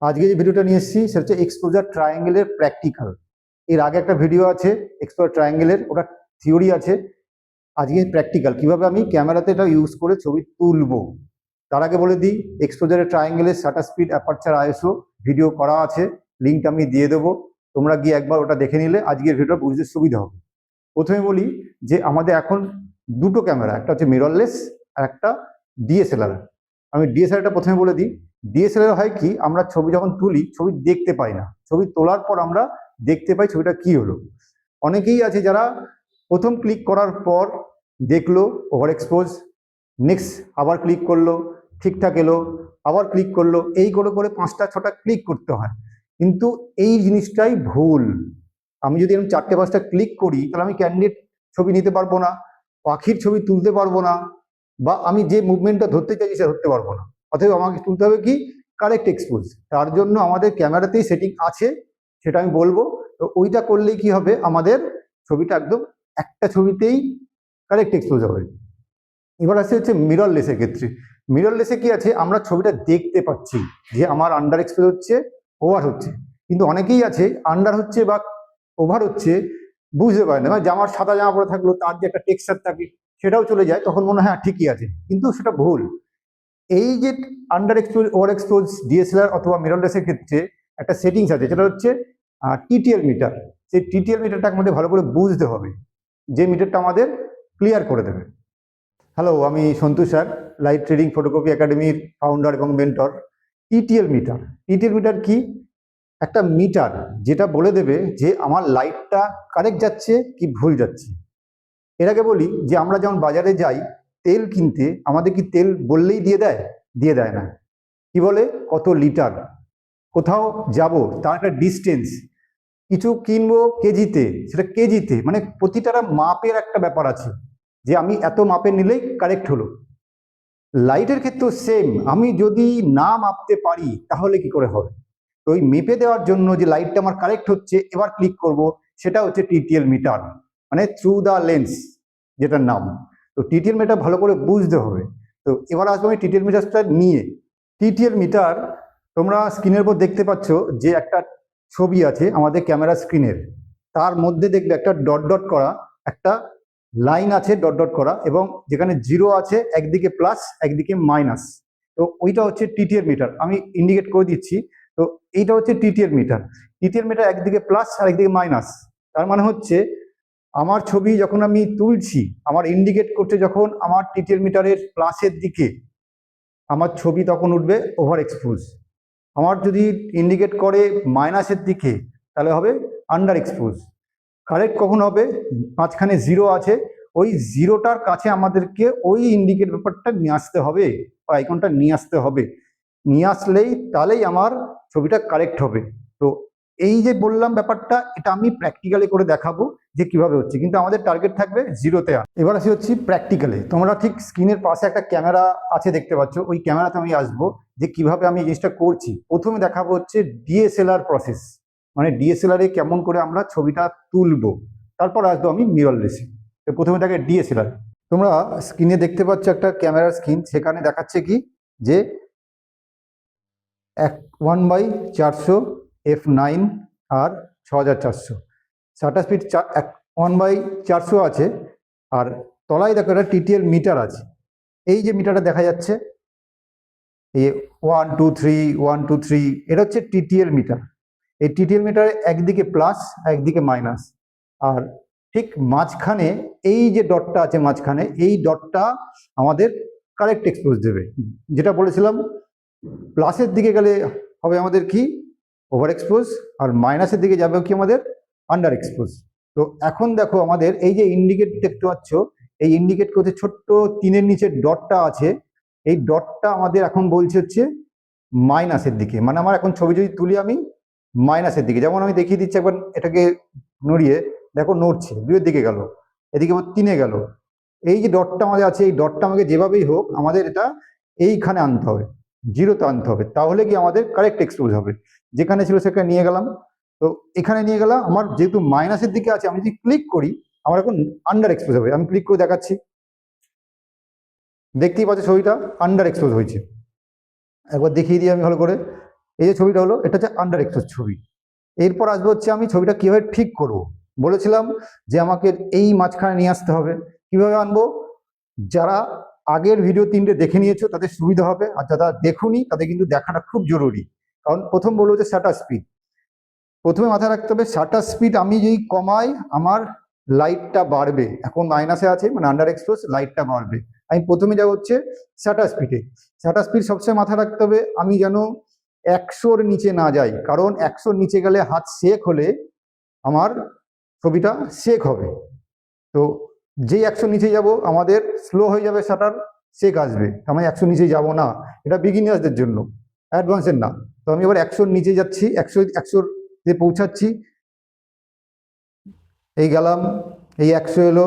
আজকে যে ভিডিওটা নিয়ে এসেছি সেটা হচ্ছে এক্সপোজার ট্রায়াঙ্গেলের প্র্যাকটিক্যাল। এর আগে একটা ভিডিও আছে এক্সপোজার ট্রায়াঙ্গেলের, ওটা থিওরি আছে। আজকে প্র্যাকটিক্যাল, কিভাবে আমি ক্যামেরাতে এটা ইউজ করে ছবি তুলবো। তার আগে বলে দিই, এক্সপোজারের ট্রায়াঙ্গেলের shutter speed, aperture, ISO video করা আছে, লিঙ্কটা আমি দিয়ে দেবো। তোমরা গিয়ে একবার ওটা দেখে নিলে আজকের ভিডিওটা বুঝতে সুবিধা হবে। প্রথমে বলি যে আমাদের এখন দুটো ক্যামেরা, একটা হচ্ছে মিররলেস আর একটা ডিএসএলআর। আমি ডিএসএলআরটা প্রথমে বলে দিই। ডিএসএলআর হয় কি, আমরা ছবি যখন তুলি ছবি দেখতে পাই না, ছবি তোলার পর আমরা দেখতে পাই ছবিটা কি হলো। অনেকেই আছে যারা প্রথম ক্লিক করার পর দেখলো ওভার এক্সপোজ, নেক্সট আবার ক্লিক করলো, ঠিকঠাক এলো, আবার ক্লিক করলো, এই করে করে 5টা 6টা ক্লিক করতে হয়। কিন্তু এই জিনিসটাই ভুল। আমি যদি এরকম 4টে 5টা ক্লিক করি তাহলে আমি ক্যান্ডিডেট ছবি নিতে পারবো না, পাখির ছবি তুলতে পারবো না, বা আমি যে মুভমেন্টটা ধরতে চাইছি সেটা ধরতে পারবো না। অতএব আমাকে তুলতে হবে কি, কারেক্ট এক্সপোজ। তার জন্য আমাদের ক্যামেরাতেই সেটিং আছে, সেটা আমি বলবো। তো ওইটা করলেই কি হবে, আমাদের ছবিটা একদম একটা ছবিতেই কারেক্ট এক্সপোজ হবে। এবার আসছে হচ্ছে মিররলেসের ক্ষেত্রে। মিররলেসে কি আছে, আমরা ছবিটা দেখতে পাচ্ছি যে আমার আন্ডার এক্সপোজ হচ্ছে, ওভার হচ্ছে। কিন্তু অনেকেই আছে আন্ডার হচ্ছে বা ওভার হচ্ছে বুঝতে পারে না। মানে জামার সাদা জামা পরে থাকলো, তার যে একটা টেক্সচার থাকে সেটাও চলে যায়, তখন মনে হয় হ্যাঁ ঠিকই আছে, কিন্তু সেটা ভুল। এই যে under expose, over expose DSLR অথবা মিররলেসের ক্ষেত্রে একটা সেটিংস আছে, সেটা হচ্ছে টিটিএল মিটার। সেই টিটিএল মিটারটা আমাদের ভালো করে বুঝতে হবে, যে মিটারটা আমাদের ক্লিয়ার করে দেবে। হ্যালো, আমি Santu sir, light trading photocopy একাডেমির ফাউন্ডার এবং mentor. TTL meter, TTL meter কি, একটা মিটার যেটা বলে দেবে যে আমার লাইটটা কারেক্ট যাচ্ছে কি ভুল যাচ্ছে। এর আগে বলি যে আমরা যখন বাজারে যাই তেল কিনতে, আমাদের কি তেল বললেই দিয়ে দেয়? দিয়ে দেয় না। কি বলে, কত লিটার, কোথাও যাব তার একটা ডিস্টেন্স, কিছু কিনবো কেজিতে, সেটা কেজিতে, মানে প্রতিটা মাপের একটা ব্যাপার আছে, যে আমি এত মাপে নিলেই কারেক্ট হলো। লাইটের ক্ষেত্রেও সেম, আমি যদি না মাপতে পারি তাহলে কি করে হবে। তো ওই মেপে দেওয়ার জন্য যে লাইটটা আমার কারেক্ট হচ্ছে এবার ক্লিক করব, সেটা হচ্ছে টিটিএল মিটার, মানে থ্রু দ্য লেন্স যেটার নাম। তো টিটিএল মিটার ভালো করে বুঝতে হবে। তো এবার আসবো আমি টিটিএল মিটারটা নিয়ে। টিটিএল মিটার তোমরা স্ক্রিনের উপর দেখতে পাচ্ছ যে একটা ছবি আছে আমাদের ক্যামেরা স্ক্রিনের, তার মধ্যে দেখবে একটা ডট ডট করা একটা লাইন আছে, ডট ডট করা, এবং যেখানে 0 আছে একদিকে প্লাস একদিকে মাইনাস। তো ওইটা হচ্ছে টিটিএল মিটার, আমি ইন্ডিকেট করে দিচ্ছি। তো এইটা হচ্ছে টিটিএল মিটার। টিটিএল মিটার একদিকে প্লাস আর একদিকে মাইনাস, তার মানে হচ্ছে আমার ছবি যখন আমি তুলছি আমার ইন্ডিকেট করছে যখন আমার টিটিএল মিটারের প্লাসের দিকে আমার ছবি তখন উঠবে ওভার এক্সপোজ। আমার যদি ইন্ডিকেট করে মাইনাসের দিকে তাহলে হবে আন্ডার এক্সপোজ। কারেক্ট কখন হবে, মাঝখানে 0 আছে, ওই 0টার কাছে আমাদেরকে ওই ইন্ডিকেট ব্যাপারটা নিয়ে আসতে হবে, বা আইকনটা নিয়ে আসতে হবে। নিয়ে আসলেই তাহলেই আমার ছবিটা কারেক্ট হবে। তো এই যে বললাম ব্যাপারটা, এটা আমি প্র্যাকটিক্যালি করে দেখাবো যে কিভাবে হচ্ছে, কিন্তু আমাদের টার্গেট থাকবে 0তে। এবার আসি হচ্ছে প্র্যাকটিক্যালে। তোমরা ঠিক স্ক্রিনের পাশে একটা ক্যামেরা আছে দেখতে পাচ্ছ, ওই ক্যামেরাতে আমি আসবো যে কিভাবে আমি এই জিনিসটা করছি। প্রথমে দেখাবো হচ্ছে ডিএসএলআর প্রসেস, মানে ডিএসএলআর এ কেমন করে আমরা ছবিটা তুলবো। তারপর আসবো আমি মিররলেসে। প্রথমে দেখে ডিএসএলআর। তোমরা স্ক্রিনে দেখতে পাচ্ছ একটা ক্যামেরার স্ক্রিন, সেখানে দেখাচ্ছে কি যে 1/400 f9 আর 6400 শাটার স্পিড 1/400 আছে। আর তলায় দেখো একটা টিটিএল মিটার আছে, এই যে মিটারটা দেখা যাচ্ছে, এই 1 2 3 1 2 3, এটা হচ্ছে টিটিএল মিটার। এই টিটিএল মিটারে একদিকে প্লাস একদিকে মাইনাস, আর ঠিক মাঝখানে এই যে ডটটা আছে মাঝখানে, এই ডটটা আমাদের কারেক্ট এক্সপোজ দেবে। যেটা বলেছিলাম, প্লাসের দিকে গেলে হবে আমাদের কি ওভার এক্সপোজ, আর মাইনাসের দিকে যাবে কি আমাদের আন্ডার এক্সপোজ। তো এখন দেখো আমাদের এই যে ইন্ডিকেট দেখতে পাচ্ছ, এই ইন্ডিকেট করতে ছোট্ট 3-এর নিচে ডটটা আছে, এই ডটটা আমাদের এখন বলছে হচ্ছে মাইনাসের দিকে। মানে আমার এখন ছবি যদি তুলি আমি মাইনাসের দিকে, যেমন আমি দেখিয়ে দিচ্ছি একবার, এটাকে নড়িয়ে দেখো, নড়ছে 2-এর দিকে গেল, এদিকে আবার 3-এ গেল। এই যে ডটটা আমাদের আছে, এই ডটটা আমাকে যেভাবেই হোক আমাদের এটা এইখানে আনতে হবে, 0তে আনতে হবে, তাহলে কি আমাদের কারেক্ট এক্সপোজ হবে। যেখানে ছিল সেখানে নিয়ে গেলাম। তো এখানে নিয়ে গেলাম, আমার যেহেতু মাইনাসের দিকে আছে, আমি যদি ক্লিক করি আমার এখন আন্ডার এক্সপোজ হবে। আমি ক্লিক করে দেখাচ্ছি, দেখতেই পাচ্ছি ছবিটা আন্ডার এক্সপোজ হয়েছে। একবার দেখিয়ে দিই আমি ভালো করে। এই যে ছবিটা হলো, এটা হচ্ছে আন্ডার এক্সপোজ ছবি। এরপর আসবে হচ্ছে আমি ছবিটা কিভাবে ঠিক করব। বলেছিলাম যে আমাকে এই মাঝখানে নিয়ে আসতে হবে। কিভাবে আনবো? যারা আগের ভিডিও 3টে দেখে নিয়েছো তাদের সুবিধা হবে, আর যারা দেখুনি তাদের কিন্তু দেখাটা খুব জরুরি। কারণ প্রথম বলবো যে শাটার স্পিড। প্রথমে মাথায় রাখতে হবে শাটার স্পিড আমি যদি কমাই আমার লাইটটা বাড়বে। এখন মাইনাসে আছে মানে আন্ডার এক্সপোজ, লাইটটা বাড়বে। আমি প্রথমে যাব হচ্ছে শাটার স্পিডে। শাটার স্পিড সবসময় মাথায় রাখতে হবে আমি যেন 100-র নিচে না যাই, কারণ 100-র নিচে গেলে হাত শেক হলে আমার ছবিটা শেক হবে। তো যেই 100 নিচে যাব আমাদের স্লো হয়ে যাবে শাটার, শেক আসবে। আমি 100 নিচে যাব না, এটা বিগিনার্সদের জন্য, অ্যাডভান্সের না। তো আমি এবার 100 নিচে যাচ্ছি, 100 যে পৌঁছাচ্ছি, এই গেলাম, এই 100 এলো।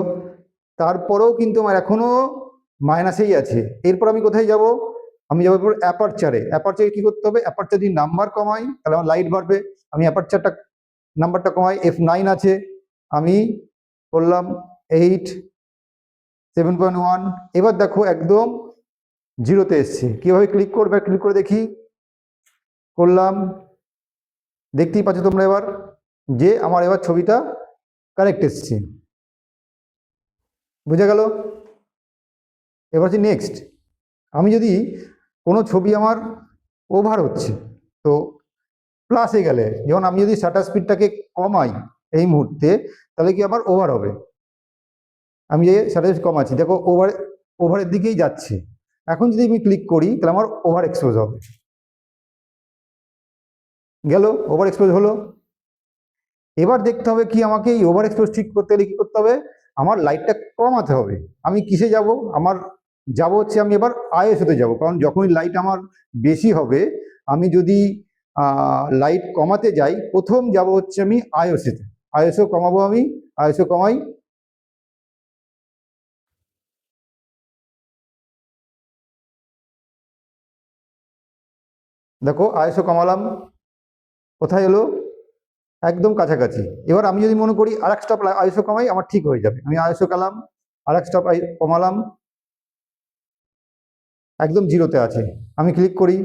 তারপরেও কিন্তু আমার এখনো মাইনাসেই আছে। এরপর আমি কোথায় যাব? আমি যাবো এরপর অ্যাপারচারে। অ্যাপারচারে কি করতে হবে? অ্যাপারচার যদি নাম্বার কমাই তাহলে আমার লাইট বাড়বে। আমি অ্যাপারচারটা নাম্বারটা কমাই, F9 আছে, আমি করলাম 8, 7.1। এবার দেখো একদম 0-তে এসছে। কিভাবে ক্লিক করবে? ক্লিক করে দেখি, করলাম, দেখতেই পাচ্ছ তোমরা এবার যে আমার এবার ছবিটা কারেক্ট এসছে। বুঝে গেল? এবার হচ্ছে নেক্সট। আমি যদি কোনো ছবি আমার ওভার হচ্ছে, তো প্লাসে গেলে, যেমন আমি যদি শাটার স্পিডটাকে কমাই এই মুহূর্তে, তাহলে কি আমার ওভার হবে। আমি যে শাটার স্পিড কমাচ্ছি, দেখো ওভারের দিকেই যাচ্ছে। এখন যদি আমি ক্লিক করি তাহলে আমার ওভার এক্সপোজ হবে। গেল, ওভার এক্সপোজ হলো। এবার দেখতে হবে কি আমাকে এই ওভার এক্সপোজ ঠিক করতে গেলে কি করতে হবে? আমার লাইটটা কমাতে হবে। আমি কিসে যাব? আমার যাব হচ্ছে আমি এবার আইএসওতে যাব, কারণ যখনই লাইট আমার বেশি হবে, আমি যদি লাইট কমাতে যাই, প্রথম যাব হচ্ছে আমি আইএসওতে। আইএসও কমাবো, আমি আইএসও কমাই, দেখো আইএসও কমালাম, কোথায় এলো? একদম কাছাকাছি। এবার আমি যদি মনে করি আর এক স্টপ আইএসও কমাই, আমার ঠিক হয়ে যাবে। আমি আইএসও কালাম, আর এক স্টপ কমালাম, একদম 0-তে আছে। আমি ক্লিক করি,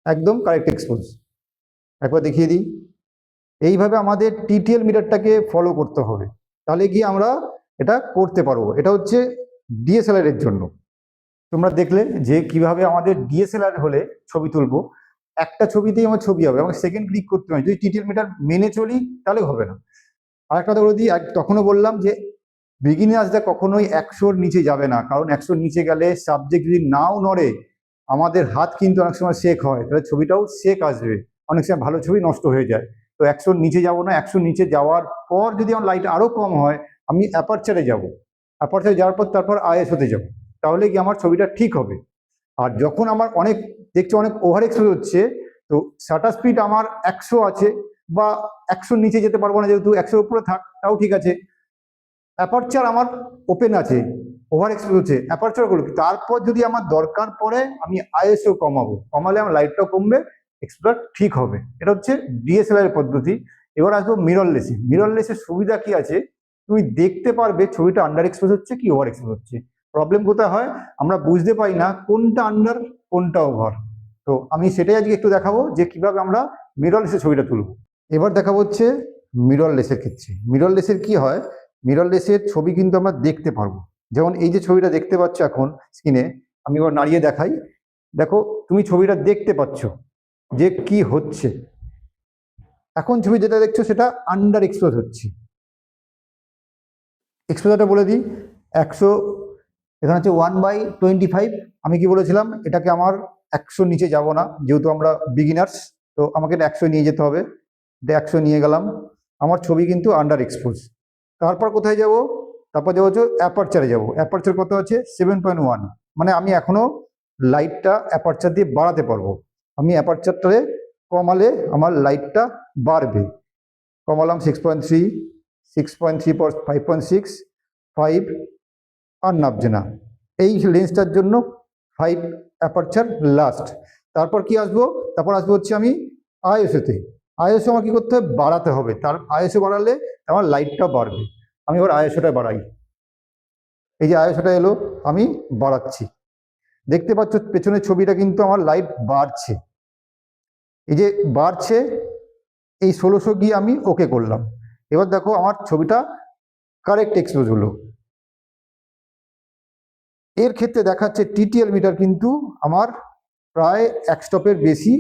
একদম কারেক্ট এক্সপোজ। একবার দেখিয়ে দিই। এইভাবে আমাদের টিটিএল মিটারটাকে ফলো করতে হবে, তাহলে কি আমরা এটা করতে পারবো। এটা হচ্ছে ডিএসএলআর এর জন্য। তোমরা দেখলে যে কিভাবে আমাদের ডিএসএলআর হলে ছবি তুলবো, একটা ছবিতেই আমার ছবি হবে, আমাকে সেকেন্ড ক্লিক করতে হয়। যদি টিটিএল মিটার মেনে চলি তাহলে হবে না। আর একটা কথা বলে দিই, তখনও বললাম যে বিগিনার্সরা কখনোই 100-র নিচে যাবে না, কারণ 100-র নিচে গেলে সাবজেক্ট যদি নাও নড়ে, আমাদের হাত কিন্তু অনেক সময় শেক হয়, তাহলে ছবিটাও শেক আসবে, অনেক সময় ভালো ছবি নষ্ট হয়ে যায়। তো 100-র নিচে যাবো না। 100-র নিচে যাওয়ার পর যদি আমার লাইট আরও কম হয়, আমি অ্যাপারচারে যাব। অ্যাপারচারে যাওয়ার পর তারপর আইএসওতে যাব, তাহলে কি আমার ছবিটা ঠিক হবে। আর যখন আমার অনেক দেখছি অনেক ওভার এক্সপোজ হচ্ছে, তো শাটার স্পিড আমার 100 আছে, বা 100-র নিচে যেতে পারবো না, যেহেতু 100-র উপরে থাক তাও ঠিক আছে। অ্যাপারচার আমার ওপেন আছে, ওভার এক্সপোজ হচ্ছে, অ্যাপারচার গুলো। তারপর যদি আমার দরকার পড়ে আমি আইএসও কমাবো, কমালে আমার লাইটটাও কমবে, এক্সপোজার ঠিক হবে। এটা হচ্ছে ডিএসএলআর এর পদ্ধতি। এবার আসবো মিররলেসে। মিররলেসের সুবিধা কি আছে? তুমি দেখতে পারবে ছবিটা আন্ডার এক্সপোজ হচ্ছে কি ওভার এক্সপোজ হচ্ছে। প্রবলেম কোথায় হয়? আমরা বুঝতে পারি না কোনটা আন্ডার কোনটা ওভার। তো আমি সেটাই আজকে একটু দেখাবো যে কিভাবে আমরা মিররলেসের ছবিটা তুলবো। এবার দেখাবো হচ্ছে মিররলেসের ক্ষেত্রে। মিররলেসের কি হয়? মিররলেসের ছবি কিন্তু আমরা দেখতে পারবো। যেমন এই যে ছবিটা দেখতে পাচ্ছ এখন স্ক্রিনে, আমি এবার নাড়িয়ে দেখাই। দেখো তুমি ছবিটা দেখতে পাচ্ছ যে কি হচ্ছে। এখন ছবি যেটা দেখছো সেটা আন্ডার এক্সপোজ হচ্ছে। এক্সপোজারটা বলে দিই, 100, এখানে হচ্ছে 1/25। আমি কি বলেছিলাম? এটাকে আমার 100 নিচে যাব না, যেহেতু আমরা বিগিনার্স, তো আমাকে এটা 100 নিয়ে যেতে হবে। এটা 100 নিয়ে গেলাম, আমার ছবি কিন্তু আন্ডার এক্সপোজ। তারপর কোথায় যাব? তারপর যাবো হচ্ছে অ্যাপারচারে যাব। অ্যাপারচার কত আছে? 7.1। মানে আমি এখনো লাইটটা অ্যাপারচার দিয়ে বাড়াতে পারবো। আমি অ্যাপারচারটারে কমালে আমার লাইটটা বাড়বে। কমালাম 6.3, 6.3 পর 5.6, 5 আর নামছে না। এই লেন্সটার জন্য 5 অ্যাপারচার লাস্ট। তারপর কি আসবো? তারপর আসবো হচ্ছে আমি আইএসওতে। আইএসও আমার কি করতে হবে? বাড়াতে হবে। তার আইএসও বাড়ালে আমার লাইটটা বাড়বে। আমি এবার আইএসওটা বাড়াই। এই যে আইএসওটা এলো, আমি বাড়াচ্ছি। দেখতে পাচ্ছ পেছনের ছবিটা কিন্তু আমার লাইট বাড়ছে, এই যে বাড়ছে, এই 1600 গিয়ে আমি ওকে করলাম। এবার দেখো আমার ছবিটা কারেক্ট এক্সপোজ হলো। এর ক্ষেত্রে দেখাচ্ছে টিটিএল মিটার কিন্তু আমার প্রায় 1 স্টপের বেশি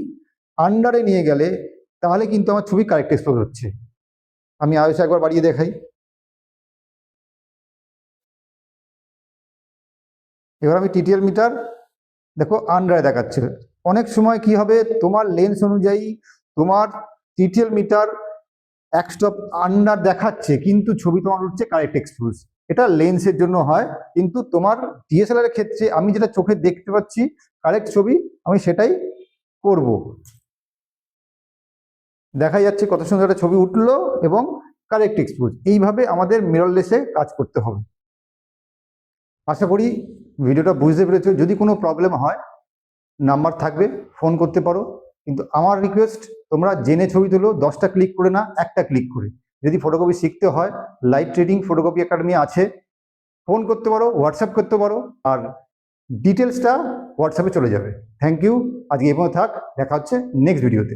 আন্ডারে নিয়ে গেলে তাহলে কিন্তু আমার ছবি কারেক্ট এক্সপোজ হচ্ছে। আমি আয়সা একবার বাড়িয়ে দেখাই। এবার আমি টিটিএল মিটার দেখো আন্ডারে দেখাচ্ছে। অনেক সময় কি হবে, তোমার লেন্স অনুযায়ী তোমার টিটিএল মিটার 1 স্টপ আন্ডার দেখাচ্ছে কিন্তু ছবি তোমার হচ্ছে কারেক্ট এক্সপোজ। এটা লেন্সের জন্য হয়, কিন্তু তোমার ডিএসএলআর এর ক্ষেত্রে আমি যেটা চোখে দেখতে পাচ্ছি কারেক্ট ছবি, আমি সেটাই করব। দেখা যাচ্ছে কত সুন্দর একটা ছবি উঠলো এবং কারেক্ট এক্সপোজ। এইভাবে আমাদের মিররলেসে কাজ করতে হবে। আশা করি ভিডিওটা বুঝতে পেরেছো। যদি কোনো প্রবলেম হয় নাম্বার থাকবে, ফোন করতে পারো। কিন্তু আমার রিকোয়েস্ট, তোমরা জেনে ছবি তোলো, 10টা ক্লিক করে না, একটা ক্লিক করে। যদি ফটোকপি শিখতে হয়, লাইট ট্রেডিং ফটোকপি একাডেমি আছে, ফোন করতে পারো, হোয়াটসঅ্যাপ করতে পারো, আর ডিটেলসটা হোয়াটসঅ্যাপে চলে যাবে। থ্যাংক ইউ, আজকে এই পর্যন্ত থাক, দেখা হচ্ছে নেক্সট ভিডিওতে।